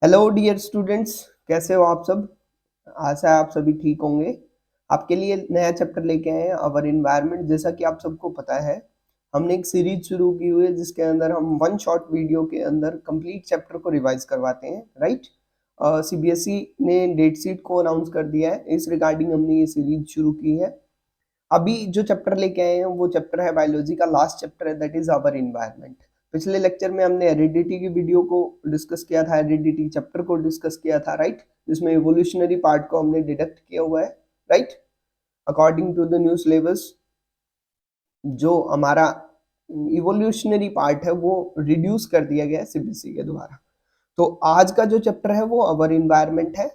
Hello dear students, कैसे हो आप सब। आशा है आप सभी ठीक होंगे। आपके लिए नया चैप्टर लेके आए हैं अवर इन्वायरमेंट। जैसा कि आप सबको पता है, हमने एक सीरीज शुरू की हुई है जिसके अंदर हम वन शॉट वीडियो के अंदर कंप्लीट चैप्टर को रिवाइज करवाते हैं, राइट। सीबीएसई ने डेट शीट को अनाउंस कर दिया है, इस रिगार्डिंग हमने ये सीरीज शुरू की है। अभी जो चैप्टर लेके आए हैं वो चैप्टर है बायोलॉजी का लास्ट चैप्टर है, दैट इज अवर इन्वायरमेंट। पिछले लेक्चर में हमने हेरिडिटी की वीडियो को डिस्कस किया था, हेरिडिटी चैप्टर को डिस्कस किया था, राइट। जिसमें इवोल्यूशनरी पार्ट को हमने डिडक्ट किया हुआ है, right. According to the new syllabus जो हमारा इवोल्यूशनरी पार्ट है वो रिड्यूस कर दिया गया है सीबीएसई के द्वारा। तो आज का जो चैप्टर है वो अवर इन्वायरमेंट है।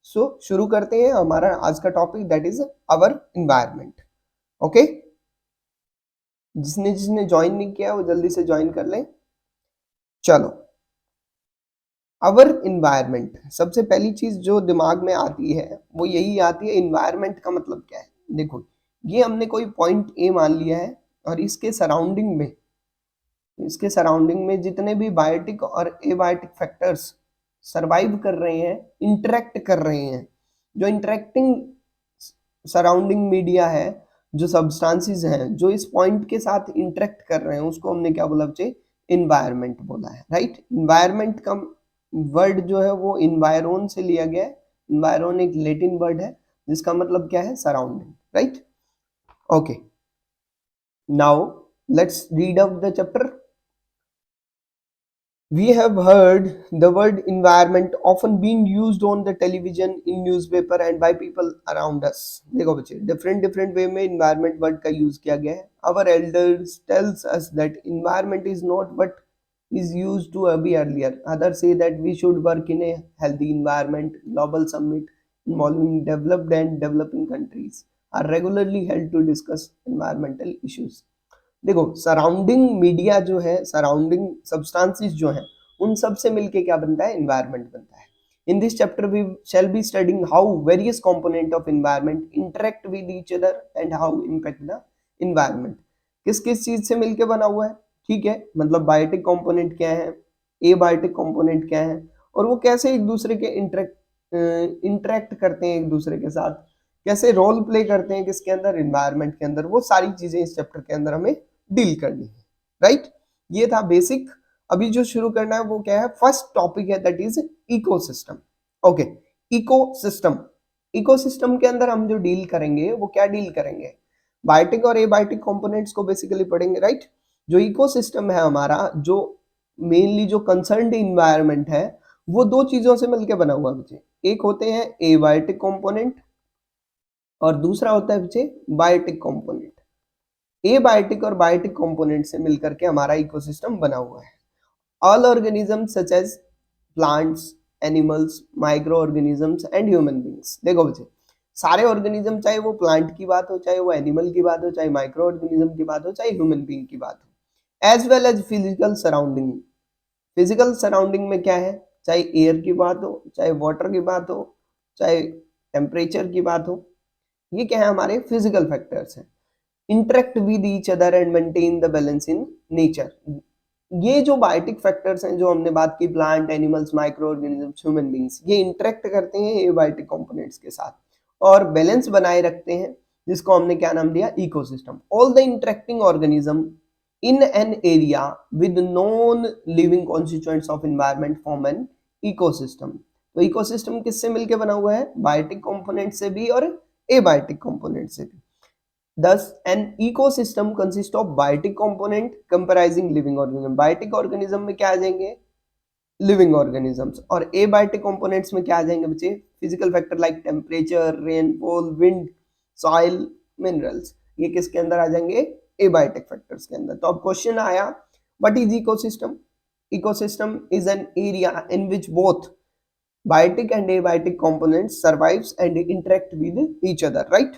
सो शुरू करते हैं हमारा आज का topic, that is our environment. Okay, जिसने जिसने ज्वाइन नहीं किया वो जल्दी से ज्वाइन कर लें। चलो, अवर इन्वायरमेंट, सबसे पहली चीज जो दिमाग में आती है वो यही आती है, इन्वायरमेंट का मतलब क्या है। देखो, ये हमने कोई पॉइंट ए मान लिया है और इसके सराउंडिंग में जितने भी बायोटिक और एबायोटिक फैक्टर्स सरवाइव कर रहे हैं, इंटरेक्ट कर रहे हैं, जो इंटरेक्टिंग सराउंडिंग मीडिया है, जो सब्सटेंसेस हैं जो इस पॉइंट के साथ इंटरेक्ट कर रहे हैं, उसको हमने क्या बोला बच्चे, इन्वायरमेंट बोला है, राइट। इन्वायरमेंट का वर्ड जो है वो इन्वायरोन से लिया गया है। इन्वायरोन एक लैटिन वर्ड है जिसका मतलब क्या है, surrounding, right. Okay, now let's read out the chapter. We have heard the word environment often being used on the television, in newspaper and by people around us. देखो बच्चे, different different way में environment word का use किया गया है। Our elders tells us that environment is not what is used to be earlier. Others say that we should work in a healthy environment. Global summit involving developed and developing countries are regularly held to discuss environmental issues. देखो, surrounding media जो है, surrounding substances जो हैं, उन सब से मिलके क्या बनता है, एनवायरनमेंट बनता है। In this chapter we shall be studying how various component of environment interact with each other and how impact the environment. किस किस चीज से मिलके बना हुआ है, ठीक है, मतलब बायोटिक कंपोनेंट क्या है, एबायोटिक कंपोनेंट क्या है, और वो कैसे एक दूसरे के इंटरेक्ट करते हैं एक दूसरे के साथ, कैसे रोल प्ले करते हैं किसके अंदर, एनवायरनमेंट के अंदर। वो सारी चीजें इस चैप्टर के अंदर हमें डील करनी है, राइट। ये था बेसिक। अभी जो शुरू करना है वो क्या है, फर्स्ट टॉपिक है, that is ecosystem. Okay, ecosystem. Ecosystem के अंदर हम जो डील करेंगे वो क्या डील करेंगे, बायोटिक और एबायोटिक कंपोनेंट्स को बेसिकली पढ़ेंगे, राइट। जो इकोसिस्टम है हमारा, जो मेनली जो कंसर्न्ड इन्वायरमेंट है, वो दो चीजों से मिलकर बना हुआ बच्चे। एक होते हैं एबायोटिक कंपोनेंट और दूसरा होता है बच्चे बायोटिक कंपोनेंट। एबायोटिक और बायोटिक कंपोनेंट से मिलकर के हमारा इकोसिस्टम बना हुआ है। All organisms such as plants, animals, micro organisms and human beings. देखो बच्चे, सारे ऑर्गेनिज्म, चाहे वो प्लांट की बात हो, चाहे वो एनिमल की बात हो, चाहे माइक्रो ऑर्गेनिज्म की बात हो, चाहे ह्यूमन बींग की बात हो, as well as physical surrounding. Physical surrounding में क्या है, चाहे एयर की बात हो, चाहे वाटर की बात हो, चाहे टेम्परेचर की बात हो, ये क्या है, हमारे फिजिकल फैक्टर्स हैं। Interact with each other and maintain the balance in nature. ये जो बायोटिक फैक्टर्स हैं जो हमने बात की, plant, animals, micro organisms, human beings, ये इंटरेक्ट करते हैं ये बायोटिक कंपोनेंट्स के साथ और बैलेंस बनाए रखते हैं, जिसको हमने क्या नाम दिया, ecosystem. All the interacting organism in an area with known living constituents of environment form an ecosystem। तो इकोसिस्टम किससे मिलके बना हुआ है, बायोटिक कंपोनेंट से भी और एबायोटिक कंपोनेंट से भी। Thus, an ecosystem consists of biotic component comprising living organism। Biotic organism में क्या आ जाएंगे, लिविंग ऑर्गेनिजम्स, और एबायोटिक कंपोनेंट्स में क्या आ जाएंगे बच्चे, physical factor like temperature, rainfall, wind, soil, minerals. ये किसके अंदर आ जाएंगे, एबायोटिक फैक्टर्स के अंदर। तो अब क्वेश्चन आया, what is ecosystem. Ecosystem is an area in which both biotic and abiotic components survives and interact with each other, right.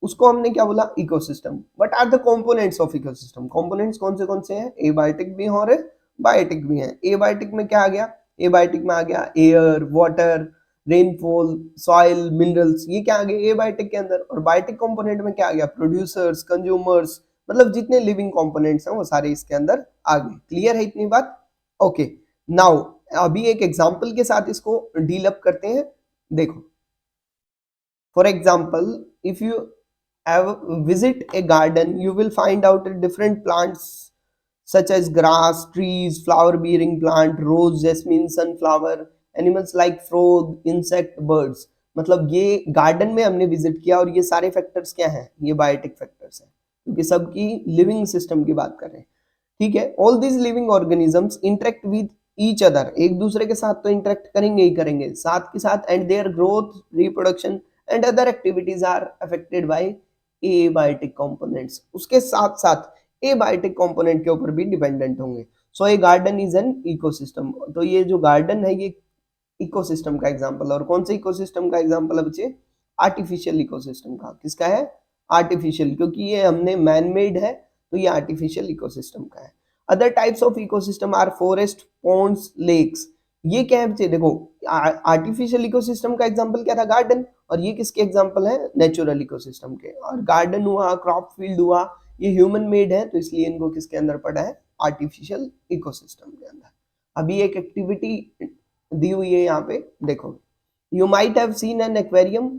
उसको हमने क्या बोला, ecosystem. What are the components of ecosystem. Components कौन से हैं, एबायोटिक भी हैं और बायोटिक भी हैं। एबायोटिक में क्या आ गया, एबायोटिक में आ गया air, water, rainfall, soil, minerals, ये क्या आ गए एबायोटिक के अंदर। और बायोटिक कंपोनेंट में क्या आ गया, प्रोड्यूसर्स, कंज्यूमर्स, मतलब जितने लिविंग कंपोनेंट्स हैं वो सारे इसके अंदर आ गए। क्लियर है इतनी बात। ओके, नाउ अभी एक एग्जाम्पल के साथ इसको डील अप करते हैं। देखो, for example, if you have visit a garden, you will find out different plants such as grass, trees, flower bearing plant, rose, jasmine, sunflower, animals like frog, insect, birds। मतलब ये garden में हमने visit किया और ये सारे factors क्या हैं, ये बायोटिक फैक्टर्स हैं, क्योंकि सबकी लिविंग सिस्टम की बात कर रहे हैं। ठीक है, all these living organisms interact with each other, एक दूसरे के साथ तो इंटरेक्ट करेंगे ही करेंगे, साथ के साथ, and their growth, reproduction and other activities are affected by abiotic components. उसके साथ साथ एबायोटिक कंपोनेंट के ऊपर भी डिपेंडेंट होंगे। सो ए गार्डन इज एन इकोसिस्टम। तो ये जो गार्डन है ये इकोसिस्टम का एग्जांपल। और कौन से इकोसिस्टम का एग्जांपल है बच्चे? आर्टिफिशियल इकोसिस्टम का। किसका है? आर्टिफिशियल, क्योंकि ये हमने मैन मेड है तो ये आर्टिफिशियल इकोसिस्टम का है। Other types of ecosystem are forest, ponds, lakes. ये क्या है बच्चे? देखो, आर्टिफिशियल इकोसिस्टम का एग्जांपल क्या था? गार्डन। और ये किसके एग्जांपल है? नेचुरल इकोसिस्टम के। और गार्डन हुआ, क्रॉप फील्ड हुआ, ये ह्यूमन मेड है तो इसलिए इनको किसके अंदर पड़ा है? आर्टिफिशियल इकोसिस्टम के अंदर। अभी एक एक्टिविटी दी हुई है यहाँ पे, देखो, you might have seen an aquarium.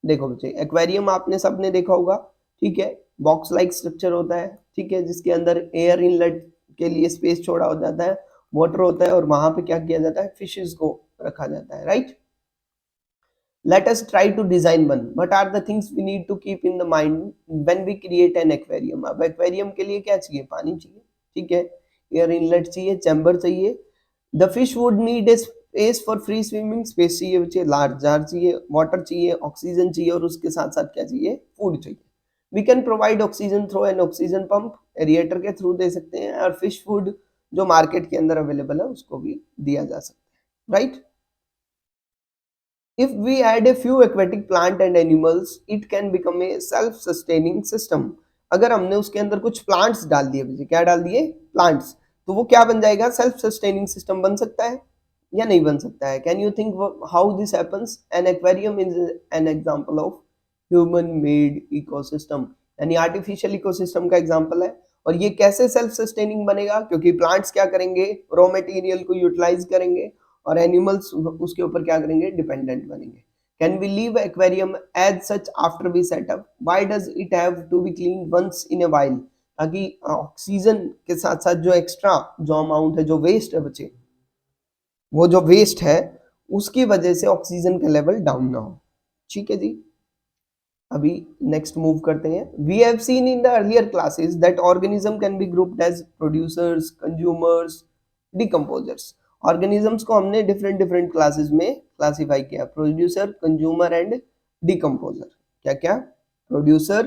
देखो बच्चे, एक्वेरियम आपने सबने देखा होगा, ठीक है, बॉक्स लाइक स्ट्रक्चर होता है, ठीक है, जिसके अंदर एयर इनलेट के लिए स्पेस छोड़ा हो जाता है, वाटर होता है, और वहां पे क्या किया जाता है? फिशेस को रखा जाता है, right. Let us try to design one. What are the things we need to keep in the mind when we create an aquarium? अब एक्वेरियम के लिए क्या चाहिए? पानी चाहिए, ठीक है, एयर इनलेट चाहिए, चैम्बर चाहिए। The fish would need a space for free swimming, space चाहिए बच्चे, लार्ज जार चाहिए, वाटर चाहिए, ऑक्सीजन चाहिए, और उसके साथ साथ क्या चाहिए? फूड चाहिए। We can provide oxygen through an oxygen pump, aerator के थ्रू दे सकते हैं, और फिश फूड जो मार्केट के अंदर अवेलेबल है उसको भी दिया जा सकता है, right. If we add a few aquatic plant and animals, it can become a self-sustaining system. अगर हमने उसके अंदर कुछ प्लांट्स डाल दिए, मुझे क्या डाल दिए? प्लांट्स, तो वो क्या बन जाएगा? सेल्फ सस्टेनिंग सिस्टम बन सकता है या नहीं बन सकता है? Can you think how this happens? An aquarium is an example of human made ecosystem, यानी आर्टिफिशियल इकोसिस्टम का एग्जांपल है। और ये कैसे सेल्फ सस्टेनिंग बनेगा? क्योंकि प्लांट्स क्या करेंगे? रॉ मटेरियल को यूटिलाइज करेंगे, और एनिमल्स उसके ऊपर क्या करेंगे? डिपेंडेंट बनेंगे। Can we leave aquarium as such after we set up? Why does it have to be clean once in a while? ताकि ऑक्सीजन के साथ साथ जो एक्स्ट्रा जो अमाउंट है, जो वेस्ट है बच्चे, वो जो वेस्ट है उसकी वजह से ऑक्सीजन का लेवल डाउन ना हो। ठीक है जी, अभी नेक्स्ट मूव करते हैं। We have seen in the earlier classes that organism can be grouped as producers, consumers, decomposers. Organisms को हमने डिफरेंट डिफरेंट क्लासेस में क्लासिफाई किया, प्रोड्यूसर, कंज्यूमर एंड डिकम्पोजर। क्या क्या? Producer,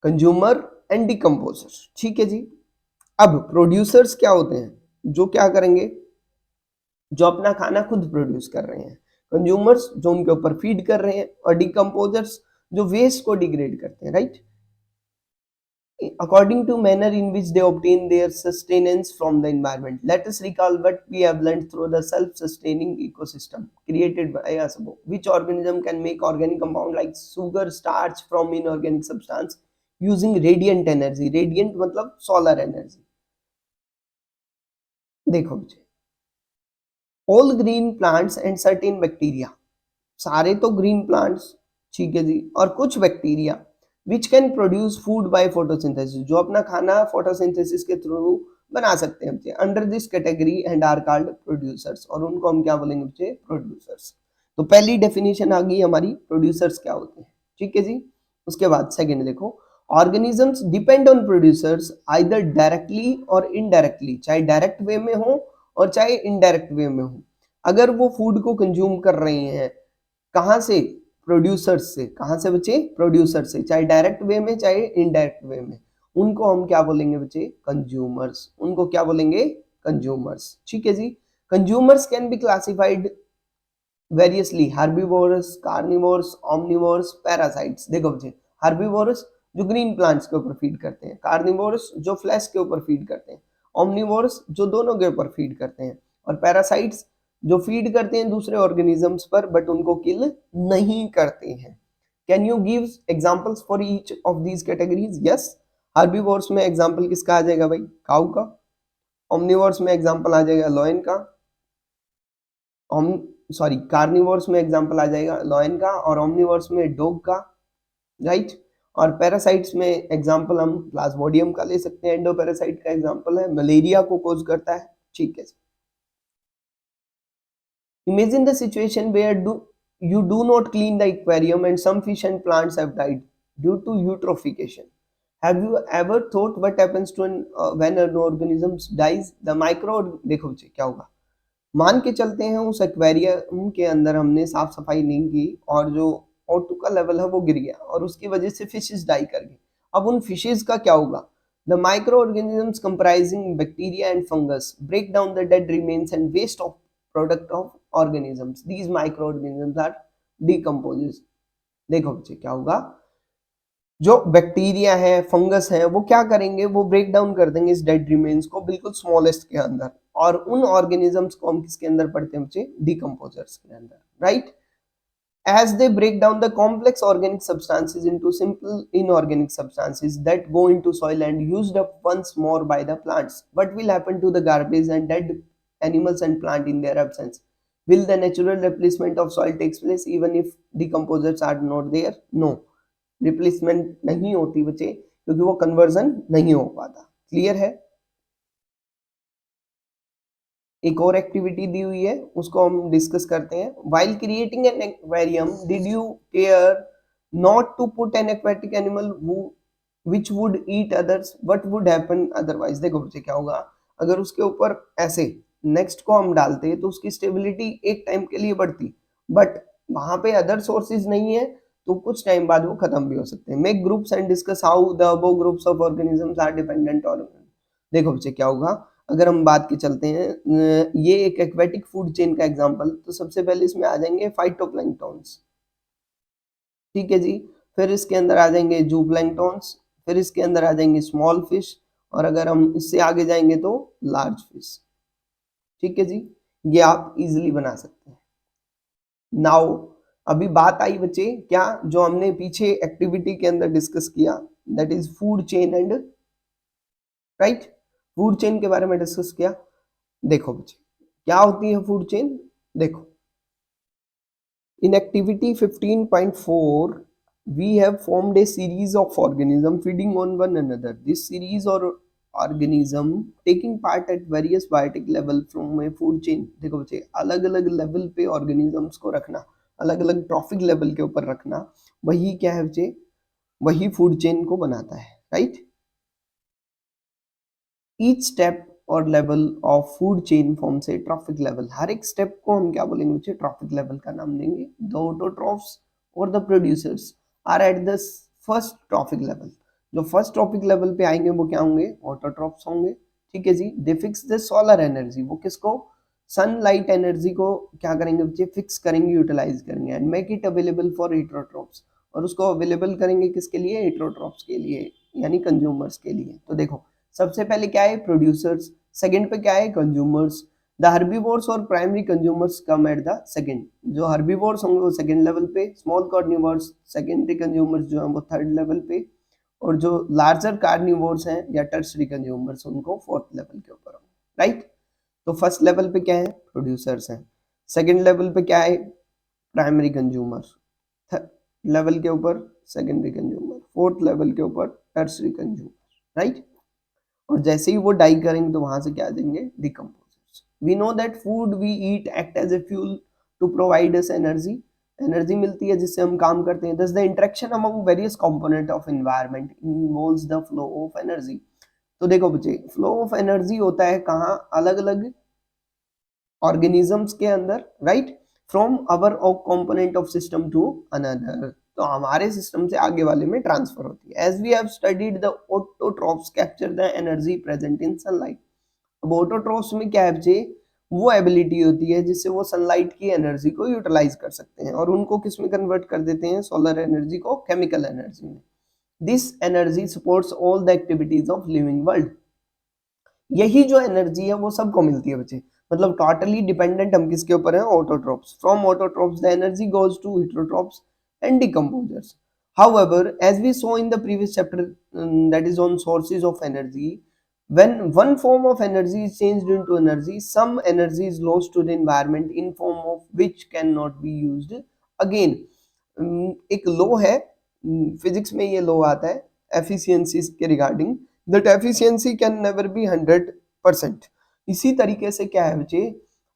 consumer and decomposer. ठीक है जी। अब प्रोड्यूसर्स क्या होते हैं? जो क्या करेंगे? जो अपना खाना खुद प्रोड्यूस कर रहे हैं। कंज्यूमर्स जो उनके ऊपर फीड कर रहे हैं, और डिकम्पोजर्स जो वेस्ट को डिग्रेड करते हैं, right. According to manner in which they obtain their sustenance from the environment. Let us recall what we have learned through the self-sustaining ecosystem created by us above. Which organism can make organic compound like sugar, starch from inorganic substance using radiant energy? Radiant मतलब solar energy। देखो मुझे, all green plants and certain bacteria, सारे तो green plants, ठीक है जी, और कुछ bacteria which can produce food by photosynthesis, जो अपना खाना फोटोसिंथेसिस के थ्रू बना सकते हैं बच्चे, under this category and are called producers. और उनको हम क्या बोलेंगे बच्चे? प्रोड्यूसर्स। तो पहली डेफिनेशन आ गई हमारी, प्रोड्यूसर्स क्या होते हैं। ठीक है जी। उसके बाद सेकेंड देखो, organisms depend on producers either directly और इनडायरेक्टली, चाहे डायरेक्ट वे में हो और चाहे इनडायरेक्ट वे में हो। अगर वो फूड को कंज्यूम कर रहे हैं, कहां से? प्रोड्यूसर्स से। कहां से बच्चे? प्रोड्यूसर से, चाहे डायरेक्ट वे में चाहे इनडायरेक्ट वे में। उनको हम क्या बोलेंगे बच्चे? कंज्यूमर्स। उनको क्या बोलेंगे? कंज्यूमर्स। ठीक है जी। Consumers can be classified variously, herbivorous, carnivorous, omnivorous, parasites. देखो बच्चे, हार्बीवोरस जो ग्रीन प्लांट्स के ऊपर फीड करते हैं, कार्निवोरस जो फ्लैश के ऊपर फीड करते हैं, ओमनिवोरस जो दोनों के ऊपर फीड करते हैं, और पैरासाइट्स जो फीड करते हैं दूसरे ऑर्गेनिजम्स पर बट उनको किल नहीं करते हैं। Can you give examples for each of these categories? Yes. Herbivores में एग्जांपल किसका आ जाएगा भाई? काऊ का। ओमनिवोरस में एग्जांपल आ जाएगा लॉयन का। ओम सॉरी कार्निवोर्स में एग्जांपल आ जाएगा लॉयन का, और ओमनिवोर्स में डॉग का, राइट। और पैरासाइट्स में एग्जांपल हम प्लाज्मोडियम का ले सकते हैं, एंडोपैरासाइट का एग्जांपल है, मलेरिया को कोज करता है, ठीक है। Imagine the situation where you do not clean the aquarium and some fish and plants have died due to eutrophication. Have you ever thought what happens to when an organism dies? The micro देखो बच्चे क्या होगा, मान के चलते हैं उस aquarium के अंदर हमने साफ सफाई नहीं की और जो O2 का लेवल है वो गिर गया और उसकी वजह से फिशेस डाई कर गई। अब उन फिशेस का क्या होगा? The micro organisms comprising bacteria and fungus break down the dead remains and waste of product of organisms. These microorganisms are decomposed. देखो बच्चे क्या होगा, जो बैक्टीरिया है फंगस है वो क्या करेंगे, वो ब्रेक डाउन कर देंगे इस डेड रिमेन्स को बिल्कुल स्मॉलेस्ट के अंदर, और उन ऑर्गेनिजम्स को हम किसके अंदर पढ़ते हैं बच्चे, डिकम्पोजर्स के अंदर, right. As they break down the complex organic substances into simple inorganic substances that go into soil and used up once more by the plants, what will happen to the garbage and dead animals and plant in their absence? Will the natural replacement of soil takes place even if decomposers are not there? No, replacement नहीं होती बच्चे, क्योंकि वो conversion नहीं हो पाता। Clear है? एक और एक्टिविटी दी हुई है उसको हम डिस्कस करते हैं। While creating an aquarium did you care not to put an aquatic animal which would eat others, what would happen otherwise? देखो बच्चे क्या होगा, अगर उसके ऊपर ऐसे नेक्स्ट को हम डालते तो उसकी स्टेबिलिटी एक टाइम के लिए बढ़ती, बट वहां पे अदर सोर्सेज नहीं है तो कुछ टाइम बाद वो खत्म भी हो सकते हैं। Make groups and discuss how the above groups of organisms are dependent on. देखो बच्चे क्या होगा, अगर हम बात की चलते हैं ये एक एक्वेटिक फूड चेन का एग्जांपल, तो सबसे पहले इसमें आ जाएंगे फाइटोप्लैंक्टॉन्स, ठीक है जी। फिर इसके अंदर आ जाएंगे जूप्लैंक्टॉन्स, फिर इसके अंदर आ जाएंगे स्मॉल फिश, और अगर हम इससे आगे जाएंगे तो लार्ज फिश, ठीक है जी। ये आप इजिली बना सकते हैं। नाउ अभी बात आई बच्चे क्या, जो हमने पीछे एक्टिविटी के अंदर डिस्कस किया, that is food chain and, right, food chain के बारे में डिस्कस किया। देखो बच्चे क्या होती है फूड चेन, देखो in activity 15.4 we have formed a series of organism feeding on one another. This series or organism taking part at various biotic level from a food chain। देखो बच्चे अलग अलग लेवल पे ऑर्गेनिजम्स को रखना, अलग अलग ट्रॉफिक लेवल के ऊपर रखना, वही क्या है बच्चे, वही फूड चेन को बनाता है, राइट। ईच स्टेप और level of food chain form से ट्रॉफिक लेवल, हर एक स्टेप को हम क्या बोलेंगे बच्चे, ट्रॉफिक लेवल का नाम देंगे। द ऑटोट्रॉफ्स और the producers are at the first trophic level. जो फर्स्ट ट्रॉफिक लेवल पे आएंगे वो क्या होंगे, ऑटोट्रॉफ्स होंगे, ठीक है जी। They fix the solar energy, वो किसको, सनलाइट एनर्जी को क्या करेंगे बच्चे, फिक्स करेंगे, यूटिलाइज करेंगे, and make it available for heterotrophs, और उसको अवेलेबल करेंगे किसके लिए, हेटरोट्रॉप्स के लिए, यानी कंज्यूमर्स के लिए। तो देखो सबसे पहले क्या है, प्रोड्यूसर्स, सेकंड पे क्या है, कंज्यूमर्स। द हर्बीवोर्स और primary consumers come at the second. जो हर्बीवोर्स होंगे वो सेकंड लेवल पे, स्मॉल कार्निवोर्स सेकेंडरी कंज्यूमर्स जो है वो थर्ड लेवल पे, और जो लार्जर कार्निवोर्स हैं या टर्सरी कंज्यूमर्स उनको फोर्थ लेवल के ऊपर होंगे, राइट। तो फर्स्ट लेवल पे क्या है, प्रोड्यूसर्स हैं, सेकंड लेवल पे क्या है, प्राइमरी कंज्यूमर, थर्ड लेवल के ऊपर सेकेंडरी कंज्यूमर, फोर्थ लेवल के ऊपर टर्सरी कंज्यूमर, राइट। और जैसे ही वो डाई करेंगे तो वहां से क्या आ जाएंगे, decomposers. We know that food we eat act as a fuel to provide us energy, energy मिलती है जिससे हम काम करते हैं। Thus the interaction among various component of environment involves the flow of energy. तो देखो बच्चे फ्लो ऑफ एनर्जी होता है कहाँ, अलग अलग ऑर्गेनिजम्स के अंदर, right, from our component of system to another, तो हमारे सिस्टम से आगे वाले में ट्रांसफर होती है। As we have studied the autotrophs capture the energy present in sunlight. अब ऑटोट्रॉफ्स में क्या है बच्चे, वो एबिलिटी होती है जिससे वो सनलाइट की एनर्जी को यूटिलाइज कर सकते हैं और उनको किस में कन्वर्ट कर देते हैं, सोलर एनर्जी को केमिकल एनर्जी में। This energy supports all the activities of living world. यही जो एनर्जी है वो सबको मिलती है बच्चे, मतलब टोटली डिपेंडेंट हम किसके ऊपर है, autotrophs. From autotrophs the energy goes to heterotrophs and decomposers. However, as we saw in the previous chapter, that is on sources of energy, When one form of energy is changed into energy, some energy is lost to the environment in form of which cannot be used again. एक law है physics में, ये law आता है efficiency के regarding, that efficiency can never be 100%। इसी तरीके से क्या है बच्चे,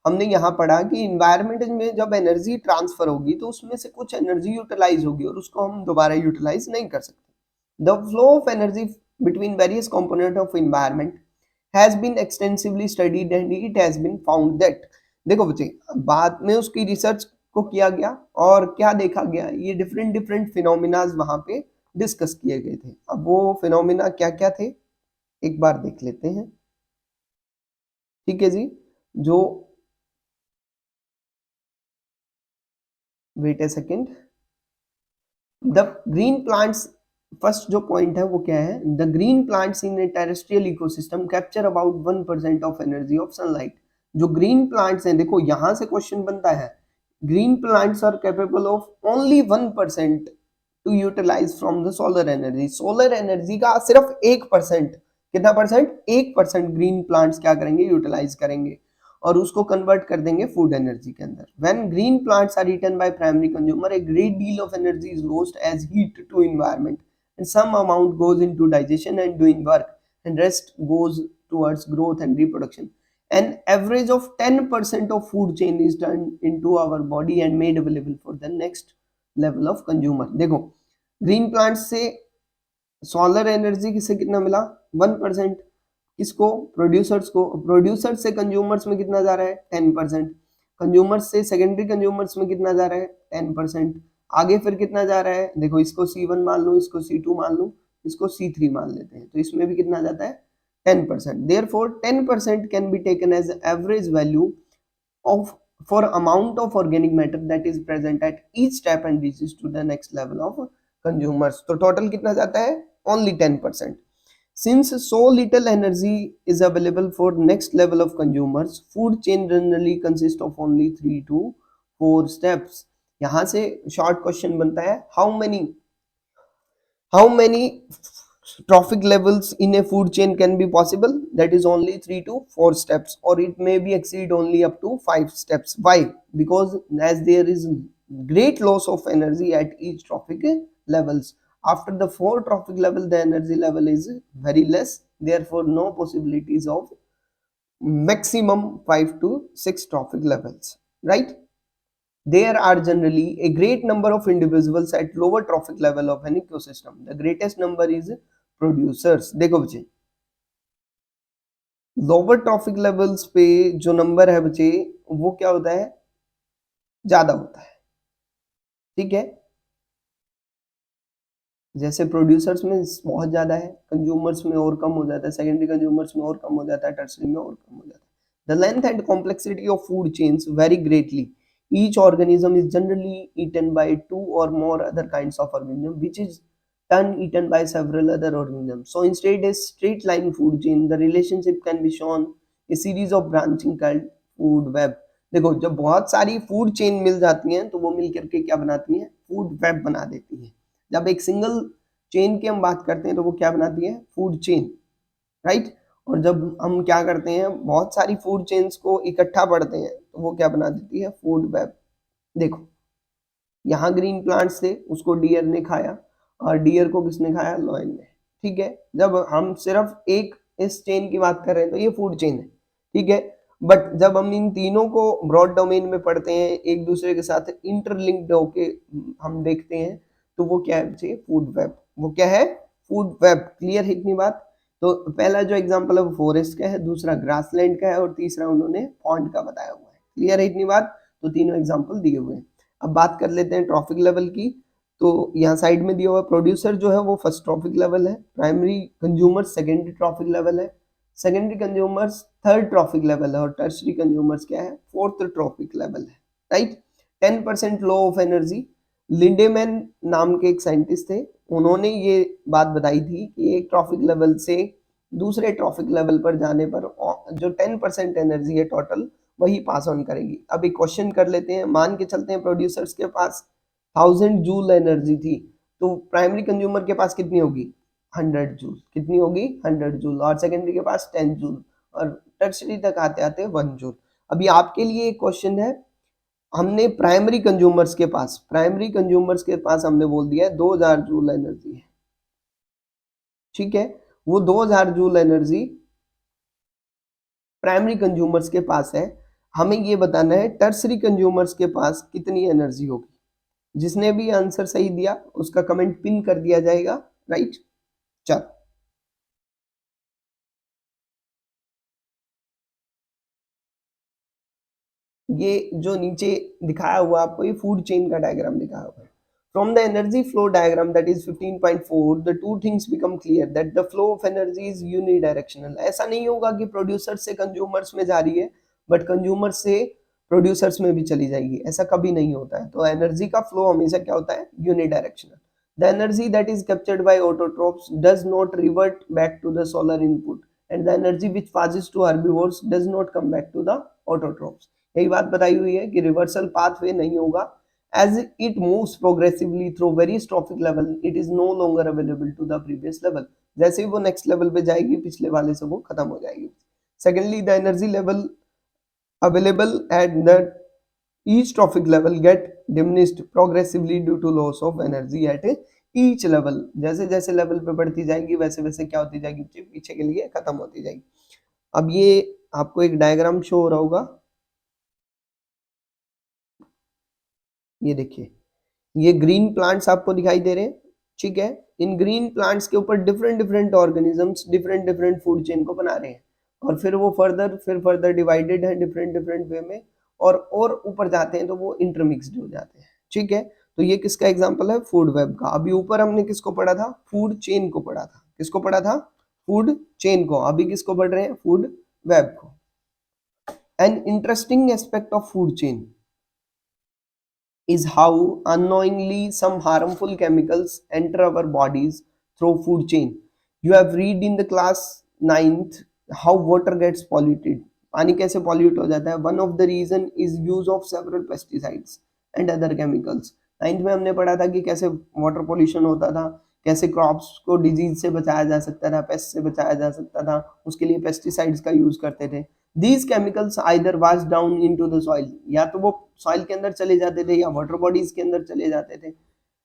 हमने यहाँ पढ़ा कि इन्वायरमेंट में जब एनर्जी ट्रांसफर होगी तो उसमें से कुछ एनर्जी यूटिलाइज होगी और उसको हम दोबारा यूटिलाइज नहीं कर सकते। The flow of energy between various component of environment has been extensively studied and it has been found that, देखो बच्चे बाद में उसकी रिसर्च को किया गया और क्या देखा गया, ये डिफरेंट डिफरेंट फिनोमिनाज वहां पे डिस्कस किए गए थे। अब वो फिनोमिना क्या क्या थे एक बार देख लेते हैं, ठीक है जी। जो wait a second, the green plants, first जो पॉइंट है वो क्या है, the green plants in a terrestrial ecosystem capture about 1% of energy of sunlight. जो ग्रीन प्लांट्स हैं, देखो यहां से क्वेश्चन बनता है, green plants are capable of only 1% to utilise from the solar energy. Solar energy का सिर्फ 1%, कितना परसेंट, 1% ग्रीन प्लांट्स क्या करेंगे, यूटिलाइज करेंगे और उसको कन्वर्ट कर देंगे फूड एनर्जी के अंदर। When green plants are eaten by primary consumer, a great deal of energy is lost as heat to environment and some amount goes into digestion and doing work and rest goes towards growth and reproduction. An average of 10% of food chain is turned into our body and made available for the next level of consumer। देखो green plants से solar energy किसे कितना मिला, 1%। किसको, producers को। Producers से consumers में कितना जा रहा है, 10%। कंज्यूमर्स से सेकेंडरी कंज्यूमर्स में कितना जा रहा है, 10%। आगे फिर कितना जा रहा है, देखो इसको C1 मान लूं, इसको C2 मान लूं, इसको C3 मान लेते हैं, तो इसमें भी कितना जाता है, 10%। Therefore 10% can be taken as average value of for amount of organic matter that is present at each step and reaches to the next level of consumers। तो टोटल कितना जाता है, only 10%। Since so little energy is available for next level of consumers, food chain generally consists of only 3 to 4 steps। यहाँ से short question बनता है, how many trophic levels in a food chain can be possible, that is only 3 to 4 steps, or it may be exceed only up to 5 steps। Why? Because as there is great loss of energy at each trophic levels, after the 4 trophic level the energy level is very less, therefore no possibilities of maximum 5 to 6 trophic levels, right? There are generally a great number of individuals at lower trophic level of an ecosystem। The greatest number is producers। देखो बच्चे lower trophic levels पे जो number है बच्चे वो क्या होता है, ज्यादा होता है, ठीक है। जैसे प्रोड्यूसर्स में बहुत ज्यादा है, कंज्यूमर्स में और कम हो जाता है, सेकेंडरी कंज्यूमर्स में और कम हो जाता है, टर्सरी में और कम हो जाता है। The length and complexity of food chains very greatly. Each organism is generally eaten by 2 or more other kinds of organism, which is then eaten by several other organisms। So instead a straight line food chain, the relationship can be shown a series of branching called food web। देखो जब बहुत सारी food chain मिल जाती हैं तो वो मिल करके क्या बनाती हैं, फूड वेब बना देती हैं। जब एक सिंगल चेन की हम बात करते हैं तो वो क्या बनाती है, फूड चेन, राइट। और जब हम क्या करते हैं, बहुत सारी फूड चेन्स को इकट्ठा पढ़ते हैं तो वो क्या बना देती है, फूड वेब। देखो यहाँ ग्रीन प्लांट्स थे, उसको डियर ने खाया और डियर को किसने खाया, लॉयन ने, ठीक है। जब हम सिर्फ एक इस चेन की बात कर रहे हैं तो ये फूड चेन है, ठीक है। बट जब हम इन तीनों को ब्रॉड डोमेन में पढ़ते हैं, एक दूसरे के साथ इंटरलिंक्ड होके हम देखते हैं, तो वो क्या है, फूड वेब। वो क्या है, फूड वेब। क्लियर है इतनी बात। तो पहला जो एग्जांपल है वो फॉरेस्ट का है, दूसरा ग्रासलैंड का है और तीसरा उन्होंने पॉन्ड का बताया हुआ है। क्लियर है इतनी बात। तो तीनों एग्जांपल दिए हुए हैं। अब बात कर लेते हैं ट्रॉफिक लेवल की। तो यहाँ साइड में दिया हुआ प्रोड्यूसर जो है वो फर्स्ट ट्रॉफिक लेवल है, primary consumer secondary trophic level है, secondary consumers third trophic level है और टर्सरी कंज्यूमर्स क्या है, फोर्थ ट्रॉफिक लेवल है, right. 10% law of energy, Lindeman नाम के एक साइंटिस्ट थे, उन्होंने ये बात बताई थी कि एक ट्रॉफिक लेवल से दूसरे ट्रॉफिक लेवल पर जाने पर जो 10% एनर्जी है टोटल वही पास ऑन करेगी। अब एक क्वेश्चन कर लेते हैं, मान के चलते हैं प्रोड्यूसर्स के पास 1000 जूल एनर्जी थी, तो प्राइमरी कंज्यूमर के पास कितनी होगी, 100 जूल, कितनी होगी 100 जूल, और सेकेंडरी के पास 10 जूल, और टर्शरी तक आते आते 1 जूल। अभी आपके लिए एक क्वेश्चन है, हमने प्राइमरी कंज्यूमर्स के पास हमने बोल दिया है 2000 जूल एनर्जी है, ठीक है। वो 2000 जूल एनर्जी प्राइमरी कंज्यूमर्स के पास है, हमें ये बताना है टर्सरी कंज्यूमर्स के पास कितनी एनर्जी होगी। जिसने भी आंसर सही दिया उसका कमेंट पिन कर दिया जाएगा, राइट। चल, ये जो नीचे दिखाया हुआ आपको, ये फूड चेन का डायग्राम दिखाया हुआ है। From the energy flow diagram that is 15.4 the two things become clear that the flow of energy is unidirectional. ऐसा नहीं होगा कि प्रोड्यूसर से कंज्यूमर्स में जा रही है बट कंज्यूमर से प्रोड्यूसर्स में भी चली जाएगी, ऐसा कभी नहीं होता है। तो एनर्जी का फ्लो हमेशा क्या होता है, unidirectional. The energy that is captured by autotrophs does not revert back to the solar input and the energy which passes to herbivores does not come back to the autotrophs. यही बात बताई हुई है कि रिवर्सल पाथवे नहीं होगा। As it moves progressively through various trophic level it is no longer available to the previous level. जैसे ही वो नेक्स्ट लेवल पे जाएगी पिछले वाले से वो खत्म हो जाएगी। Secondly, the energy level available at the each trophic level get diminished progressively due to loss of energy at each level। जैसे जैसे लेवल पे बढ़ती जाएगी वैसे वैसे क्या होती जाएगी, पीछे के लिए खत्म होती जाएगी। अब ये आपको एक डायग्राम शो हो रहा होगा, ये देखिए, ये ग्रीन प्लांट्स आपको दिखाई दे रहे हैं, ठीक है। इन ग्रीन प्लांट्स के ऊपर different different organisms different different food chain को बना रहे हैं, और फिर वो फर्दर डिवाइडेड है डिफरेंट डिफरेंट वे में, और ऊपर जाते हैं तो वो इंटरमिक्स्ड हो जाते हैं, ठीक है। तो ये किसका एग्जांपल है, फूड वेब का। अभी ऊपर हमने किसको पढ़ा था, फूड चेन को पढ़ा था। किसको पढ़ा था, फूड चेन को। अभी किसको पढ़ रहे हैं, फूड वेब को। An interesting aspect of food chain is how unknowingly some harmful chemicals enter our bodies through food chain. You have read in the class 9th how water gets polluted. पानी कैसे pollute हो जाता है? One of the reason is use of several pesticides and other chemicals. 9th में हमने पढ़ा था कि कैसे water pollution होता था, कैसे क्रॉप्स को डिजीज से बचाया जा सकता था, पेस्ट से बचाया जा सकता था, उसके लिए पेस्टिसाइड्स का यूज करते थे। These chemicals either wash down into the soil, या तो वो सॉइल के अंदर चले जाते थे या वाटर बॉडीज के अंदर चले जाते थे।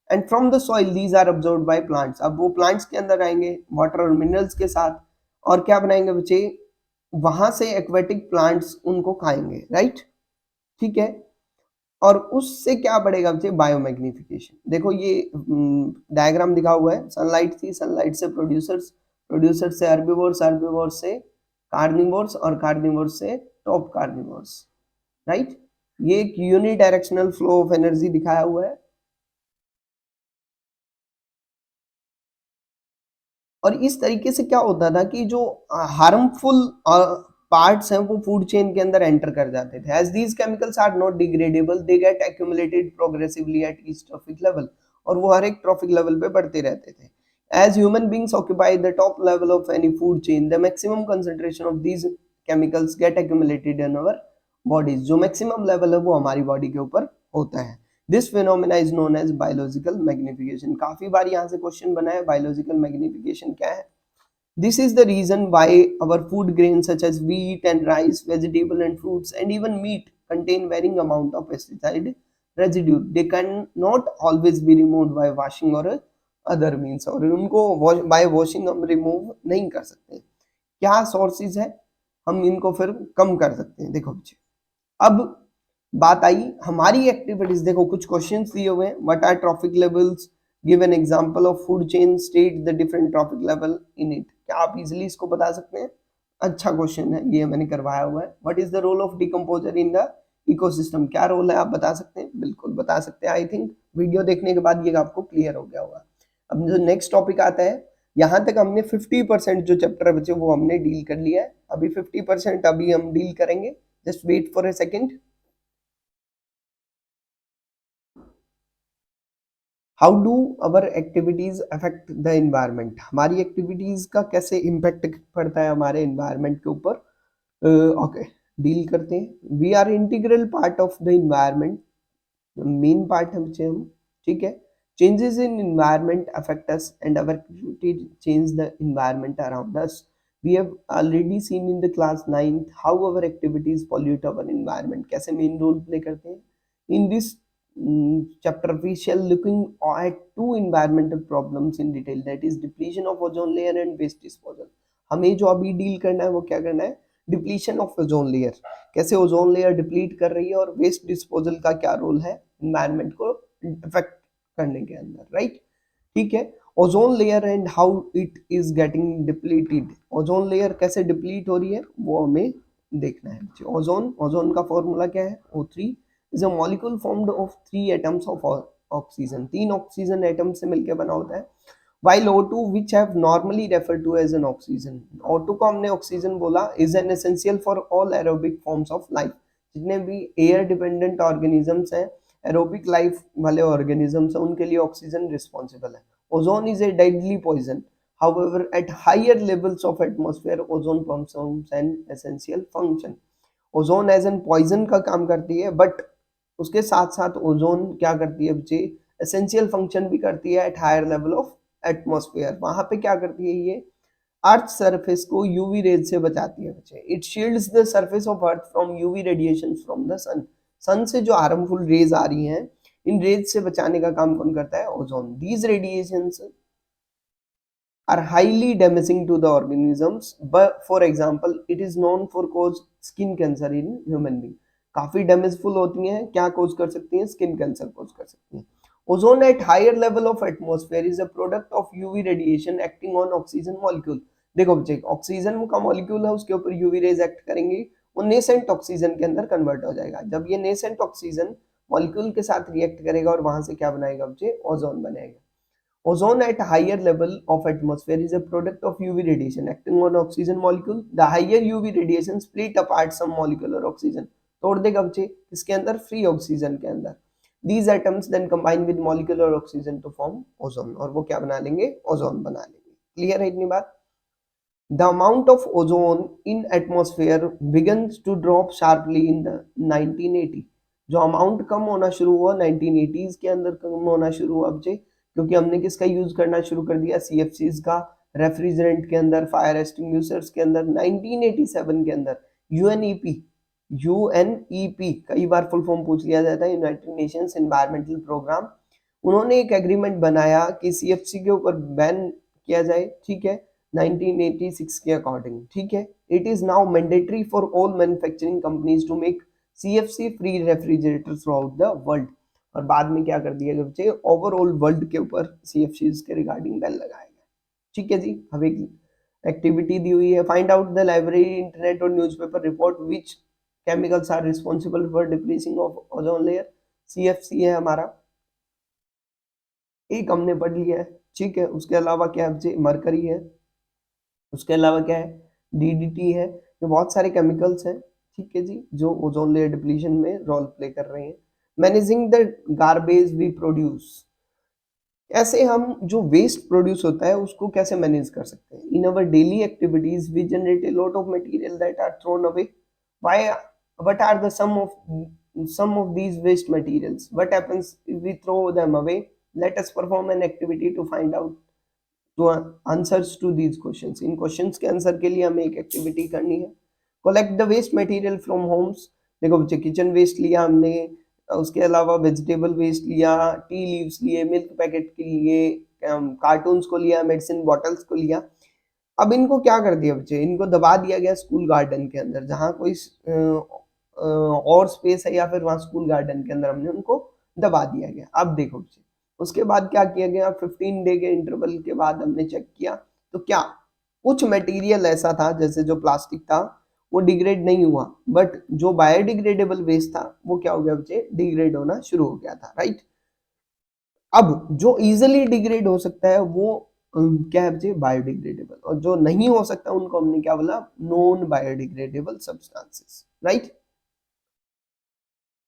And from the soil these are absorbed by plants. अब वो प्लांट्स के अंदर आएंगे वाटर और मिनरल्स के साथ, और क्या बनाएंगे बच्चे, वहां से एक्वेटिक प्लांट्स उनको खाएंगे, राइट, ठीक है। और उससे क्या बढ़ेगा बच्चे, बायोमैग्निफिकेशन। देखो ये डायग्राम दिखा हुआ है, सनलाइट थी, सनलाइट से प्रोड्यूसर्स, प्रोड्यूसर से हर्बिवोर्स, हर्बिवोर्स से कार्निवोर्स, और कार्निवोर्स से टॉप कार्निवोर्स, राइट। ये एक यूनिडायरेक्शनल फ्लो ऑफ एनर्जी दिखाया हुआ है। और इस तरीके से क्या होता था कि जो हार्मफुल पार्ट्स हैं वो फूड चेन के अंदर एंटर कर जाते थे। As these chemicals are not degradable they get accumulated progressively at each trophic level, और वो हर एक ट्रॉफिक लेवल पे बढ़ते रहते थे। As human beings occupy the top level of any food chain the maximum concentration of these chemicals get accumulated in our bodies. जो maximum level है वो हमारी बॉडी के ऊपर होता है। This phenomena is known as biological magnification. काफी बार यहाँ से क्वेश्चन बना है, बायोलॉजिकल मैग्निफिकेशन क्या है। This is the reason why our food grains such as wheat and rice, vegetable and fruits and even meat contain varying amount of pesticide residue. They cannot always be removed by washing or other means, और उनको by washing हम remove नहीं कर सकते। क्या sources है, हम इनको फिर कम कर सकते हैं। देखो बच्चे, अब बात आई हमारी एक्टिविटीज। देखो कुछ क्वेश्चंस दिए हुए हैं, what are trophic levels, give an example of food chain, state the different trophic level in it. क्या आप इजीली इसको बता सकते हैं? अच्छा क्वेश्चन है, ये मैंने करवाया हुआ है। What is the role of decomposer in the ecosystem, क्या रोल है, आप बता सकते हैं? बिल्कुल बता सकते हैं। आई थिंक वीडियो देखने के बाद ये आपको क्लियर हो गया होगा। अब जो नेक्स्ट टॉपिक आता है, यहाँ तक हमने 50% जो चैप्टर बचे वो हमने डील कर लिया है। अभी 50% अभी हम डील करेंगे। Just wait for a second. How do our activities affect the environment, हमारी एक्टिविटीज का कैसे इम्पैक्ट पड़ता है हमारे इन्वायरमेंट के ऊपर। ओके, डील करते हैं। We are integral part of the environment, main part है बच्चे हम, ठीक है। Changes in environment affect us and our activity change the environment around us. We have already seen in the class 9th how our activities pollute our environment, कैसे main role play करते हैं. In this chapter we shall looking at two environmental problems in detail, that is depletion of ozone layer and waste disposal. हमें जो अभी deal करना है वो क्या करना है, डिप्लीशन ऑफ ओजोन लेयर, कैसे ओजोन लेयर डिप्लीट कर रही है और वेस्ट डिस्पोजल का क्या रोल है एनवायरनमेंट को इफेक्ट करने के अंदर, राइट. ठीक है. Ozone layer and how it is getting depleted, ozone layer कैसे डिप्लीट हो रही है वो हमें देखना है. ओजोन, ओजोन का फॉर्मूला क्या है, O3 is a molecule formed of 3 atoms of oxygen, 3 oxygen atom से मिलकर बना होता है. while O2 which have normally referred to as an oxygen, O2 को हमने ऑक्सीजन बोला, is an essential for all aerobic forms of life. जितने भी एयर डिपेंडेंट ऑर्गेनिजम्स हैं, एरोबिक लाइफ वाले ऑर्गेनिजम्स हैं, उनके लिए ऑक्सीजन रिस्पॉन्सिबल है. Ozone is a deadly poison, however at higher levels of atmosphere ozone performs an essential function. Ozone as an poison का काम करती है, बट उसके साथ साथ ओजोन क्या करती है बच्चे, एसेंशियल फंक्शन भी करती है at higher level of atmosphere. वहां पे क्या करती है ये, अर्थ सरफेस को यूवी रेज से बचाती है बच्चे. It shields the surface of earth from UV radiation from the sun. Sun से जो हार्मफुल रेज आ रही हैं, इन रेज से बचाने का काम कौन करता है, ozone. These radiations are highly damaging to the organisms, but for example it is known for cause skin cancer in human being. काफी डैमेजफुल होती हैं, क्या कोज कर सकती हैं, स्किन कैंसर कोज कर सकती हैं. Ozone at higher level of atmosphere is a product of UV radiation acting on oxygen molecule. देखो बच्चे, ऑक्सीजन का मॉलिक्यूल है, उसके ऊपर यूवी रेज एक्ट करेंगे, वो नेसेंट ऑक्सीजन के अंदर कन्वर्ट हो जाएगा. जब ये नेसेंट ऑक्सीजन मॉलिक्यूल के साथ रिएक्ट करेगा और वहां से क्या बनाएगा बच्चे, ओजोन बनेगा. Ozone at higher level of atmosphere is a product of UV radiation acting on oxygen molecule. The higher UV radiation split apart some molecular oxygen. तोड़ देगा बच्चे किसके अंदर, फ्री ऑक्सीजन के अंदर. These atoms then combine with molecular oxygen to form ozone. और वो क्या बना लेंगे, ओजोन बना लेंगे. क्लियर है इतनी बात. The amount of ozone in atmosphere begins to drop sharply in the 1980. जो अमाउंट कम होना शुरू हुआ 1980s के अंदर कम होना शुरू हुआ बच्चे, क्योंकि हमने किसका यूज करना शुरू कर दिया, CFCs का, रेफ्रिजरेंट के अंदर, फायर एक्सटिंग्विशर्स के अंदर. 1987 के अंदर यूएनईपी कई बार फुल फॉर्म पूछ लिया जाता है, यूनाइटेड नेशंस एनवायरमेंटल प्रोग्राम, उन्होंने एक एग्रीमेंट बनाया कि CFC के ऊपर बैन किया जाए. ठीक है, 1986 के अकॉर्डिंग. ठीक है, it is now mandatory for all manufacturing companies to make CFC free refrigerator throughout the world. और बाद में क्या कर दिया गया बच्चे, ओवरऑल वर्ल्ड के ऊपर CFCs के रिगार्डिंग बैन लगाया गया. ठीक है जी. अब एक एक्टिविटी दी हुई है, find out the library, internet और newspaper report which chemicals are responsible for depleting of ozone layer. CFC है हमारा, एक हमने पढ़ लिया है. ठीक है, उसके अलावा क्या है बच्चे, मरकरी है, उसके अलावा क्या है, DDT है. ये बहुत सारे केमिकल्स हैं, ठीक है जी, जो ओजोन लेयर डिप्लीशन में रोल प्ले कर रहे हैं. Managing the garbage we produce, ऐसे हम जो वेस्ट प्रोड्यूस होता है उसको कैसे मैनेज कर सकते हैं. In our daily activities we generate a lot of material that are thrown away. Why, what are the some of these waste materials, what happens if we throw them away. Let us perform an activity to find out तो answers to these questions. इन questions के answer के लिए हमें एक activity करनी है. Collect the waste material from homes. देखो बच्चे, किचन वेस्ट लिया हमने, उसके अलावा वेजिटेबल वेस्ट लिया, टी लीव्स लिए, मिल्क पैकेट के लिए, कार्टून्स को लिया, मेडिसिन बॉटल्स को लिया. अब इनको क्या कर दिया बच्चे, इनको दबा दिया गया स्कूल गार्डन के अंदर, जहाँ कोई और स्पेस है या फिर वहाँ स्कूल गार्डन के अंदर हमने उनको दबा दिया गया. अब देखो बच्चे, उसके बाद क्या किया गया, 15 डे के इंटरवल के बाद हमने चेक किया तो क्या कुछ मटेरियल ऐसा था, जैसे जो प्लास्टिक था वो डिग्रेड नहीं हुआ, बट जो बायोडिग्रेडेबल वेस्ट था वो क्या हो गया बच्चे, डिग्रेड होना शुरू हो गया था. राइट. अब जो इजिली डिग्रेड हो सकता है वो क्या है बच्चे, बायोडिग्रेडेबल, और जो नहीं हो सकता उनको हमने क्या बोला, non biodegradable substances. Right.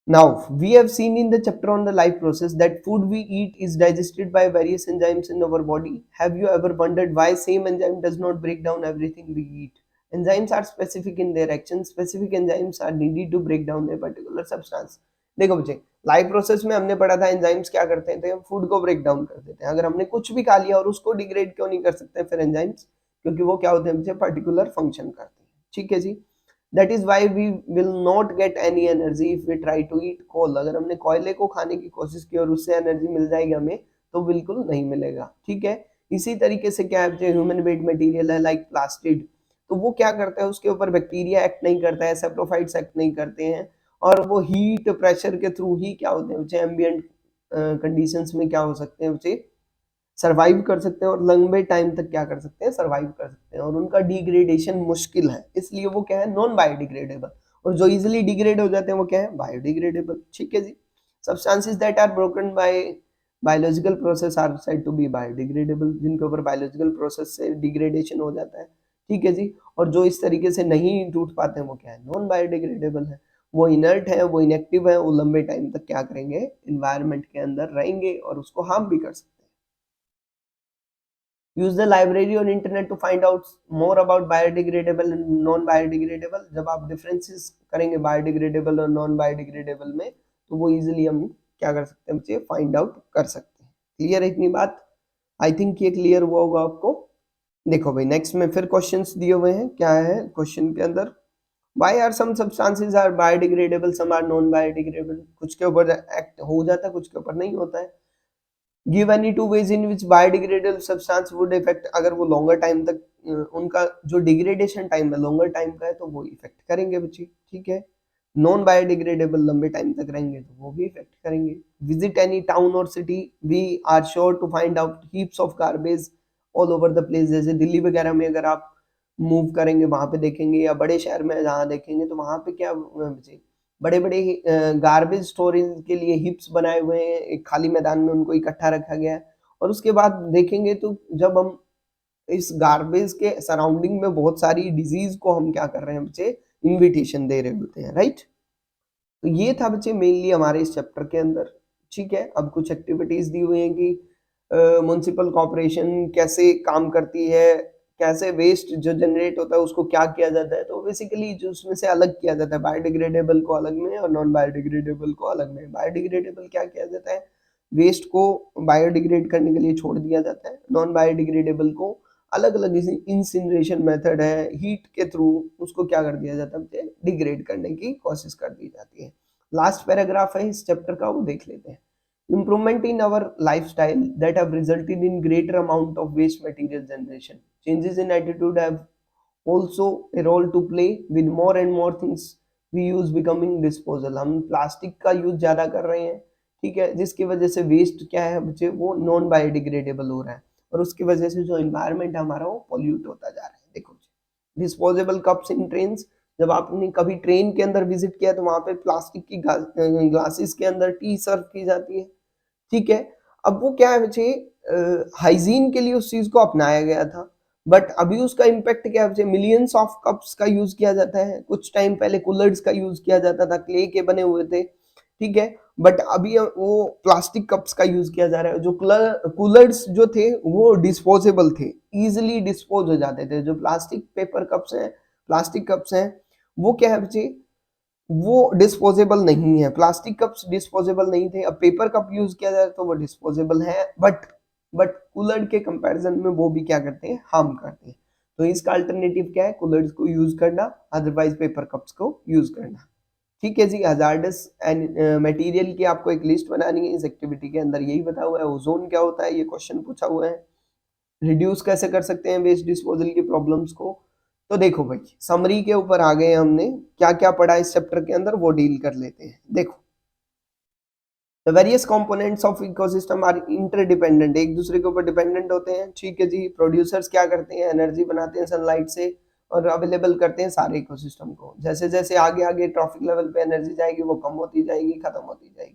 Now, we have seen in the chapter on the life process that food we eat is digested by various enzymes in our body. Have you ever wondered why same enzyme does not break down everything we eat? Enzymes are specific in their action. Specific enzymes are needed to break down a particular substance. देखो बच्चे, live process में हमने पढ़ा था enzymes क्या करते थे, हम फूड को ब्रेक डाउन कर देते हैं। अगर हमने कुछ भी खा लिया और उसको डिग्रेड क्यों नहीं कर सकते फिर एंजाइम्स, क्योंकि वो क्या होते हैं बच्चे, पर्टिकुलर फंक्शन करते हैं। ठीक है जी, that is why we will not get any energy if we try to eat coal. अगर हमने कोयले को खाने की कोशिश की और उससे एनर्जी मिल जाएगी हमें, तो बिल्कुल नहीं मिलेगा। ठीक है, इसी तरीके से क्या है, ह्यूमन मेड मटेरियल है लाइक प्लास्टिड, तो वो क्या करता है, उसके ऊपर बैक्टीरिया एक्ट नहीं करता है, सेप्रोफाइट्स एक्ट नहीं करते हैं, और वो हीट प्रेशर के थ्रू ही क्या होते हैं बच्चे, एम्बियंट कंडीशंस में क्या हो सकते हैं बच्चे, सरवाइव कर सकते हैं और लंबे टाइम तक क्या कर सकते हैं, सरवाइव कर सकते हैं, और उनका डिग्रेडेशन मुश्किल है, इसलिए वो क्या है, नॉन बायोडिग्रेडेबल। और जो इजिली डिग्रेड हो जाते हैं वो क्या है, बायोडिग्रेडेबल। ठीक है जी, substances that are broken by biological process are said to be biodegradable, जिनके ऊपर बायोलॉजिकल प्रोसेस से डिग्रेडेशन हो जाता है। ठीक है जी, और जो इस तरीके से नहीं टूट पाते हैं वो क्या है, नॉन बायोडिग्रेडेबल है। वो इनर्ट है, वो इनएक्टिव है, वो लंबे टाइम तक क्या करेंगे, इन्वायरमेंट के अंदर रहेंगे और उसको हार्म भी कर सकते हैं। यूज द लाइब्रेरी और internet to find out more about biodegradable and non biodegradable. जब आप डिफरेंसेस करेंगे बायोडिग्रेडेबल और नॉन बायोडिग्रेडेबल में, तो वो इजिली हम क्या कर सकते हैं बच्चे, फाइंड आउट कर सकते हैं। क्लियर है इतनी बात? आई थिंक ये क्लियर हुआ होगा आपको। देखो भाई, नेक्स्ट में फिर क्वेश्चंस दिए हुए हैं, क्या है क्वेश्चन के अंदर, why are some substances are biodegradable, some are non biodegradable। कुछ के ऊपर एक्ट हो जाता है, कुछ के ऊपर नहीं होता है। Give any two ways in which biodegradable substance would effect, अगर वो लॉन्गर टाइम तक उनका जो डिग्रेडेशन टाइम है लॉन्गर टाइम का है तो वो इफेक्ट करेंगे बच्चे। ठीक है, नॉन बायोडिग्रेडेबल लंबे टाइम तक रहेंगे तो वो भी इफेक्ट करेंगे। विजिट एनी टाउन और city, we are sure to find out heaps of garbage all over the place. जैसे दिल्ली वगैरह में अगर आप मूव करेंगे वहां पे देखेंगे, या बड़े शहर में जहाँ देखेंगे तो वहां पे क्या बच्चे, बड़े बड़े गार्बेज स्टोरेज के लिए हिप्स बनाए हुए हैं, एक खाली मैदान में उनको इकट्ठा रखा गया है। और उसके बाद देखेंगे तो जब हम इस गार्बेज के सराउंडिंग में बहुत सारी डिजीज को हम क्या कर रहे हैं बच्चे, इनविटेशन दे रहे होते हैं, राइट। तो ये था बच्चे मेनली हमारे इस चैप्टर के अंदर। ठीक है, अब कुछ एक्टिविटीज दी हुई हैं कि म्युनिसिपल कॉर्पोरेशन कैसे काम करती है, कैसे वेस्ट जो जनरेट होता है उसको क्या किया जाता है। तो बेसिकली जो उसमें से अलग किया जाता है, बायोडिग्रेडेबल को अलग में और नॉन बायोडिग्रेडेबल को अलग में। बायोडिग्रेडेबल क्या किया जाता है, वेस्ट को बायोडिग्रेड करने के लिए छोड़ दिया जाता है, नॉन बायोडिग्रेडेबल को अलग अलग इंसिनरेशन मेथड है, हीट के थ्रू उसको क्या कर दिया जाता है, डिग्रेड करने की कोशिश कर दी जाती है। लास्ट पैराग्राफ है इस चैप्टर का, वो देख लेते हैं। Improvement in our lifestyle that have resulted in greater amount of waste material generation. Changes in attitude have also a role to play with more and more things we use becoming disposal। हम plastic का use ज्यादा कर रहे हैं, ठीक है, जिसकी वजह से वेस्ट क्या है बच्चे, वो नॉन बायोडिग्रेडेबल हो रहा है, और उसकी वजह से जो इन्वायरमेंट है हमारा वो पॉल्यूट होता जा रहा है। देखो, डिस्पोजेबल कप्स इन ट्रेन, जब आपने कभी ट्रेन के अंदर विजिट किया तो वहां पे प्लास्टिक की ग्लासेस के अंदर टी सर्व की जाती है। ठीक है, अब वो क्या है बच्चे, हाइजीन के लिए उस चीज को अपनाया गया था, बट अभी उसका इम्पैक्ट क्या है बच्चे, मिलियंस ऑफ कप्स का यूज किया जाता है। कुछ टाइम पहले कूलर्स का यूज किया जाता था, क्ले के बने हुए थे, ठीक है, बट अभी वो प्लास्टिक कप्स का यूज किया जा रहा है। जो कूलर्स जो थे वो डिस्पोजेबल थे, इजिली डिस्पोज हो जाते थे। जो प्लास्टिक पेपर कप्स हैं, प्लास्टिक कप्स हैं, वो क्या है बच्चे, वो डिस्पोजेबल नहीं है। प्लास्टिक कप्स डिस्पोजेबल नहीं थे, अब पेपर कप यूज किया जाए तो वो डिस्पोजेबल है, बट कूलर के कंपैरिजन में वो भी क्या करते हैं, हार्म करते हैं। तो इसका अल्टरनेटिव क्या है, कूलर्स को यूज करना, अदरवाइज पेपर कप्स को यूज करना। ठीक है जी, हजार्डस एंड मटेरियल की आपको एक लिस्ट बनानी है इस एक्टिविटी के अंदर, यही बता हुआ है। ओजोन क्या होता है, ये क्वेश्चन पूछा हुआ है। रिड्यूस कैसे कर सकते हैं वेस्ट डिस्पोजल की प्रॉब्लम्स को। तो देखो भाई, समरी के ऊपर आ गए, हमने क्या क्या पढ़ा इस चैप्टर के अंदर वो डील कर लेते हैं। देखो, the various components of ecosystem are interdependent, एक दूसरे के ऊपर डिपेंडेंट होते हैं। ठीक है जी, प्रोड्यूसर्स क्या करते हैं, एनर्जी बनाते हैं सनलाइट से और अवेलेबल करते हैं सारे इकोसिस्टम को। जैसे जैसे आगे आगे ट्रॉफिक लेवल पे एनर्जी जाएगी वो कम होती जाएगी, खत्म होती जाएगी।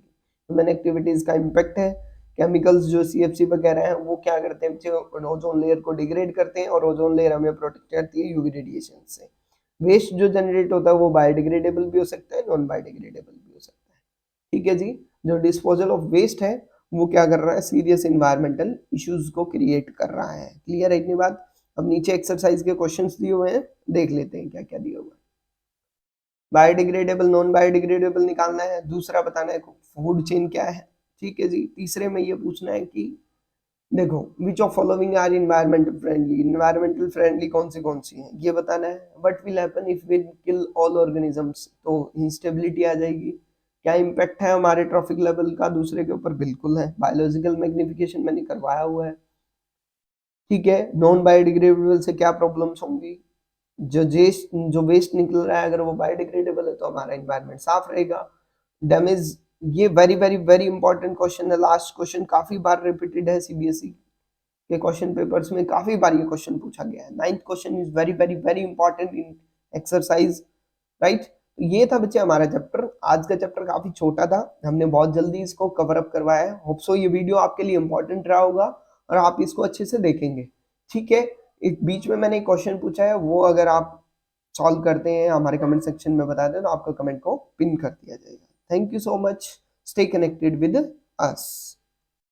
ह्यूमन एक्टिविटीज का इम्पैक्ट है। केमिकल्स जो सीएफसी वगैरह हैं वो क्या करते हैं, ओजोन लेयर को डिग्रेड करते हैं, और ओजोन लेयर हमें प्रोटेक्ट करती है यूवी रेडिएशन से। वेस्ट जो जनरेट होता है वो बायोडिग्रेडेबल भी हो सकता है, नॉन बायोडिग्रेडेबल भी हो सकता है। ठीक है जी, जो डिस्पोजल ऑफ वेस्ट है वो क्या कर रहा है, सीरियस इन्वायरमेंटल इश्यूज को क्रिएट कर रहा है। क्लियर है इतनी बात? अब नीचे एक्सरसाइज के क्वेश्चंस दिए हुए हैं, देख लेते हैं क्या क्या दिया हुआ है। बायोडिग्रेडेबल नॉन बायोडिग्रेडेबल निकालना है, दूसरा बताना है फूड चेन क्या है, ठीक है जी। तीसरे में ये पूछना है कि देखो which of following are environmental friendly कौन सी हैं ये बताना है। What will happen if we kill all organisms, तो इंस्टेबिलिटी आ जाएगी। क्या इम्पैक्ट है हमारे ट्रॉफिक लेवल का दूसरे के ऊपर, बिल्कुल है। बायोलॉजिकल मैग्निफिकेशन मैंने करवाया हुआ है, ठीक है। नॉन बायोडिग्रेडेबल से क्या प्रॉब्लम्स होंगी, जो वेस्ट निकल रहा है अगर वो बायोडिग्रेडेबल है तो हमारा एनवायरनमेंट साफ रहेगा। डैमेज, ये very very very important question है, लास्ट क्वेश्चन काफी बार रिपीटेड है सीबीएसई के क्वेश्चन पेपर्स में, काफी बार ये क्वेश्चन पूछा गया है। Ninth question is very very very important in exercise, right. तो ये था बच्चे हमारा चैप्टर। आज का चैप्टर काफी छोटा था, हमने बहुत जल्दी इसको कवर अप करवाया है। होप सो ये वीडियो आपके लिए इंपॉर्टेंट रहा होगा और आप इसको अच्छे से देखेंगे, ठीक है। एक बीच में मैंने एक क्वेश्चन पूछा है, वो अगर आप सॉल्व करते हैं हमारे कमेंट सेक्शन में बता दें तो आपका कमेंट को पिन कर दिया जाएगा। Thank you so much, stay connected with us.